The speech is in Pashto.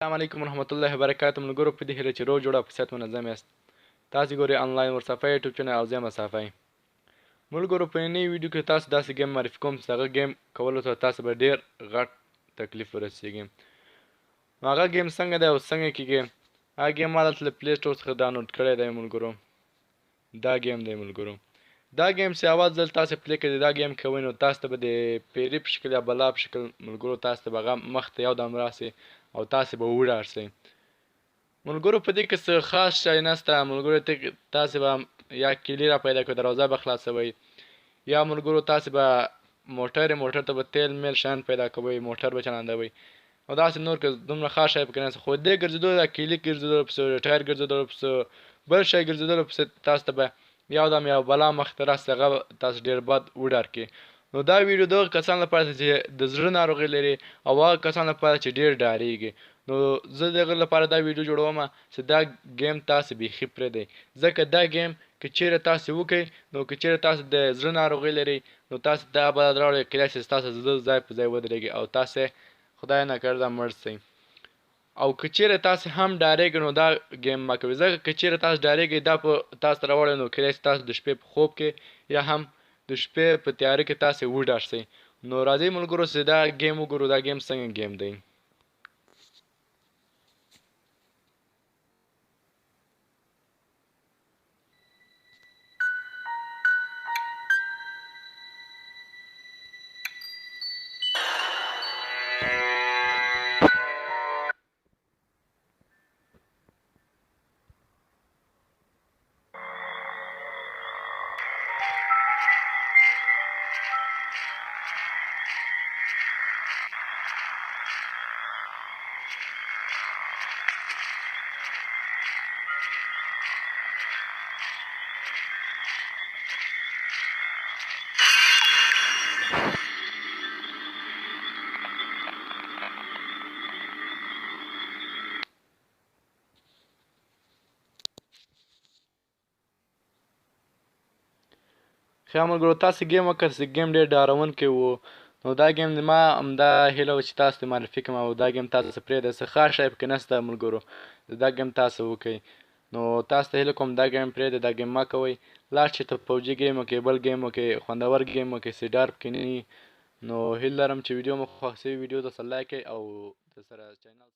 السلام علیکم ورحمۃ اللہ وبرکاتہ ملګرو په دې هیله چې روغ جوړ او په صحت منظم یاست. تاسو ګورئ انلاین ورصفی یوټیوب چینل او زه یم صافی. ملګرو په نوي ویډیو کې تاسو داسې ګیم معرفي کوم چې هغه ګیم کولو ته تاسو به ډېر غټ تکلیف ورسېږي. نو هغه ګیم څنګه دی او څنګه کېږي؟ هغه ګیم ما دلته له پلی سټور څخه ډاونلوډ کړی دی ملګرو. دا ګیم دی ملګرو. دا ګیم چې اول ځل تاسو پلی کړئ دا ګیم کوئ نو تاسو ته به د پیري په شکل یا بلا په شکل ملګرو تاسو ته به هغه مخ ته یو دم راسي او تاسو به وډار شئ. ملګرو په دې کې څه خاص شی نشته. ملګرو تاسو به یا کیلي را پیدا کړئ دروازه به خلاصوئ یا ملګرو تاسو به موټر ته به تیل میل شیان پیدا کوئ موټر به چلاندوئ او داسې نور که دومره خاص شی پکې نشته. خو دې ګرځېدلو دا کیلي ګرځېدلو پسې ټایر ګرځېدلو پسې بل شی ګرځېدلو پسې تاسو ته به یو دم یو بلا مخې ته راسي هغه تاسو ډېر بد وډار کړي. نو دا ویډیو دغه کسانو لپاره چې د زړه ناروغي لري او هغه کسانو لپاره چې ډېر ډارېږي. نو زه د هغه لپاره دا ویډیو جوړوم چې دا ګیم تاسو بیخي پرېږدئ ځکه دا ګیم که چیرې تاسو وکئ نو که چیرې تاسو د زړه ناروغي لرئ نو تاسو دا به راوړئ کیدای شي ستاسو زړه ځای په ځای ودرېږي او تاسې خدای نکرده مړ شئ. او که چیرې تاسو هم ډارېږئ نو دا ګیم مه کوئ ځکه که چیرې تاسو ډارېږئ دا په تاسو ته راوړئ نو کیدای شي تاسو د شپې په خوب کې یا هم د شپې په تیاره کې تاسې وډار شئ. نو راځئ ملګرو چې دا ګیم وګورو دا ګیم څنګه ګیم دی. ښه ملګرو تاسې ګیم وکړ چې ګیم ډېر ډارونکی و. نو دا ګیم ما همدا هیله وه چې تاسو ته معرفي کړم او دا ګیم تاسو پرېږدئ څه خاص شی پکې نشته ملګرو. دا ګیم تاسو وکئ. نو تاسو ته هیله کوم دا ګیم پرېږدئ دا ګیم مه کوئ. لاړ شئ ته پوجي ګیم وکئ بل ګیم وکئ خوندور ګیم وکئ چې ډار پکې نه وي. نو هیله لرم چې ویډیو مو خوښ شوي ویډیو ته سره لایک کړئ او درسره چینل